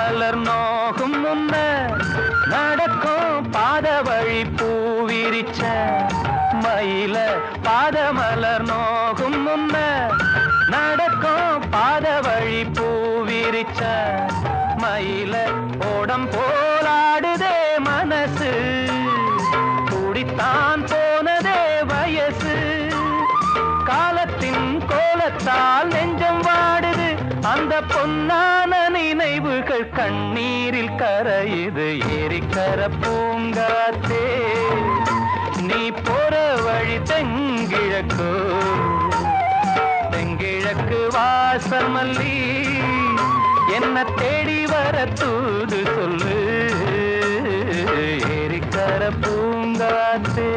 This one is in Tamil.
மலர் நோகும் முன்ன நடக்கும் பாத வழி பூவிரிச்ச மயில பாத மலர் நோகும் முன்ன நடக்கும் பாத வழி பூவிரிச்ச மயில ஓடம் போலாடுதே மனசு குடித்தான் போனதே வயசு காலத்தின் கோலத்தால் நெஞ்சம் வாடுது அந்த பொன்னான நினைவுகள் கண்ணீரில் கரையுது ஏரிக்கர பூங்காத்தே நீ போற வழி தெங்கிழக்கு தெங்கிழக்கு வாசல் மல்லி என்ன தேடி வர தூது சொல்லு ஏரிக்கர பூங்காத்தே